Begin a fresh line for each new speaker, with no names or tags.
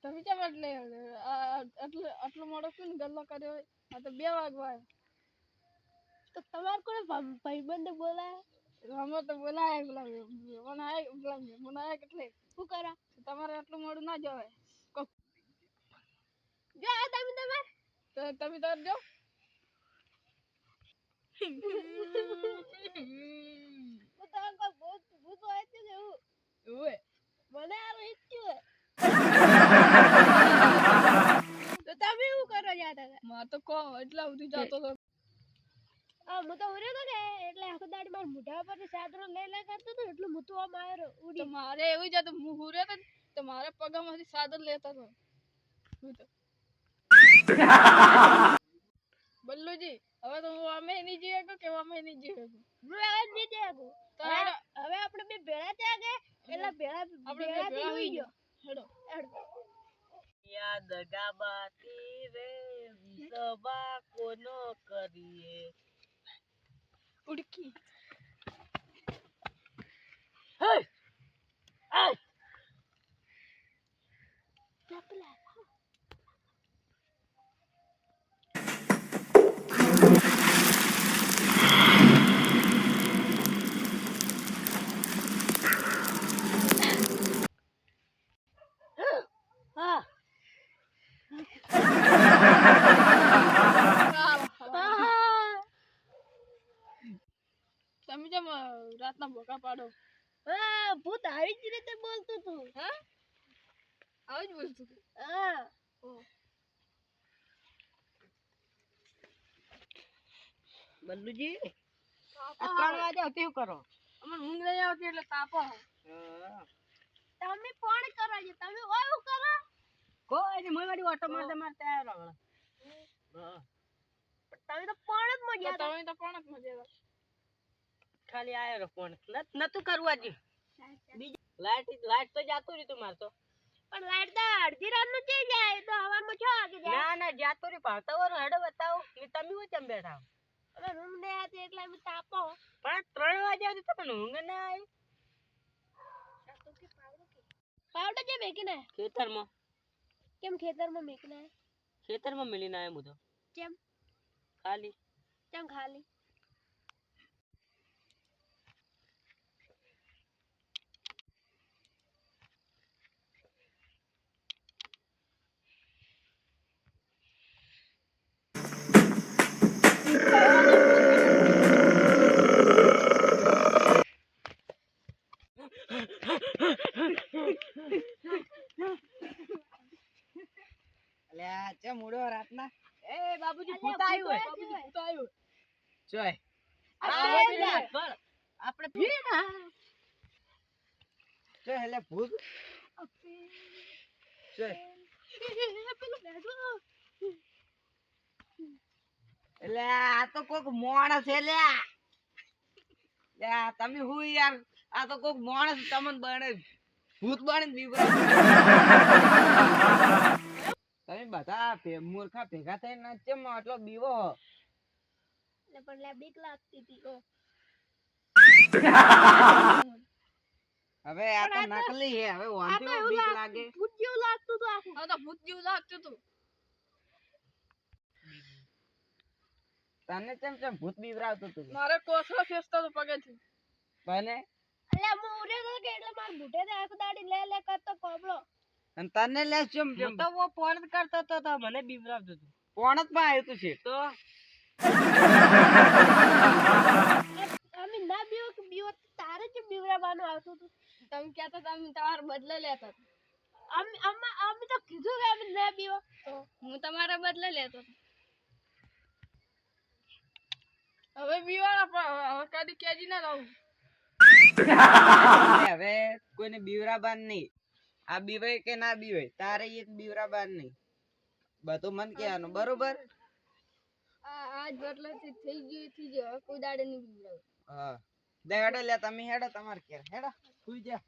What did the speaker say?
તમે કેમ એટલે આટલો મોડો કોણ ગલ્લો કર્યો હોય? આ તો 2 વાગવા તો તમાર કોને ભાઈબંધ બોલાય અમે તો બોલાય મને કેટલે શું કરા તમારે આટલું મોડું ના જવાય જો તમે તો જો ભૂત હોય છે ને એવું મને આ ઈચ્છ્યું તો તમે એવું કરો યાર માં તો કો એટલા સુધી જતો તો હું તો ઉરે તો ને એટલે આખો દાડી માર મુઢા પર સાદરો લે કરતો તો એટલે હું તો આમ આયો ઉડી તો મારે એવું જ હતું હું ઉરે તો મારે પગામાંથી સાદર લેતો તો હું તો બલ્લુજી હવે તો હું અમે નહીં જીવે કે અમે નહીં જીવે હું હવે નહીં જીવે તો હવે આપણે બે ભેળા થયા કે એટલે ભેળા આપણે ભેળા હોઈ ગયો હેડો
યાદ ગાબાતી રે વિસબા કોનો કરીએ
ઉડકી
હે આ
ચપલા તમે જેમ રાતના ભોકા પાડો ભૂત આવી જ રીતે બોલતું તું હા આવી જ બોલતું તું હા
બલ્લુજી 3 વાગે કેવું કરો
અમને ઊંઘ નહીં આવતી એટલે તાપો તમે કોણ કરો છો તમે ઓલું કરો
કોઈ નહીં મોય ઓટો મારતા આવ્યો હા
તમે તો પણ જ મજા તમે તો પણ જ મજા
ખાલી આયો ફોન નતું કરવું આજે બીજી લાઈટ તો જાતું રહી તું માર તો
પણ લાઈટ તો અડધી રાત નું જઈ જાય તો હવામાં 6 વાગે જાય
ના જાતું રહી પાડતા વર હેડો બતાવો કે તમે હું કેમ બેઠા
હવે ઊંઘ નહીં આવતી એટલે અમે તાપો
પણ 3 વાગે આવતી તમને ઊંઘ ના આવી
પાવડો જે મેકીને
ખેતરમાં
કેમ ખેતરમાં મેકીને
ખેતરમાં મિલીને આવ્યો હું તો
કેમ
ખાલી
કેમ ખાલી
અલ્યા ચે મોડો રાતના એ બાબુજી ભૂત આવ્યું જોય આપણે ભીના જો એટલે ભૂત જોય એટલે આ તો કોક માણસ છે લ્યા લ્યા તમે હું યાર આ તો કોક માણસ તમને બને ભૂત બને બીવરા તમે બધા મૂર્ખા ભેગા થઈને કેમ આટલો બીવો
પણ લે બીક લાગતી હતી
હવે આ તો નકલી હે હવે વાંધો બીક લાગે
ભૂત જેવું લાગતું હતું આખું હા તો ભૂત જેવું લાગતું હતું
તને કેમ ભૂત બીવરાવતો તું?
મારે કોસરો ખેંચતો તો પગેથી.
બને
એટલે હું ઉરે તો કે એટલે માર બુઢે ને આખો દાડી લે કરતો કોબળો.
અને તને લે કેમ તો વો પોણ કરતો તો મને બીવરાવતો તો. પોણ જ માં આવ્યો તું છે તો
અમે ના બીવો તારે કેમ બીવરાવાનું આવતું હતું? તમે કહેતા તમે તમારો બદલો લેતા અમે તો કીધું કે અમે ના બીવો તો હું તમારા બદલે લેતો હતો. હવે બીવાના હવે કદી કેજી ના રહું.
હવે કોઈને બીવરાબાન નહીં. આ બીવાય કે ના બીવાય તારે એક બીવરાબાન નહીં. બધું મન કહેવાનું બરોબર.
આજ બદલો થઈ ગયો હવે કોઈ દાડે નહીં બીવરાવ.
હા દે હેડો લે તમે હેડો તમાર ઘેર હેડો સુઈ જા.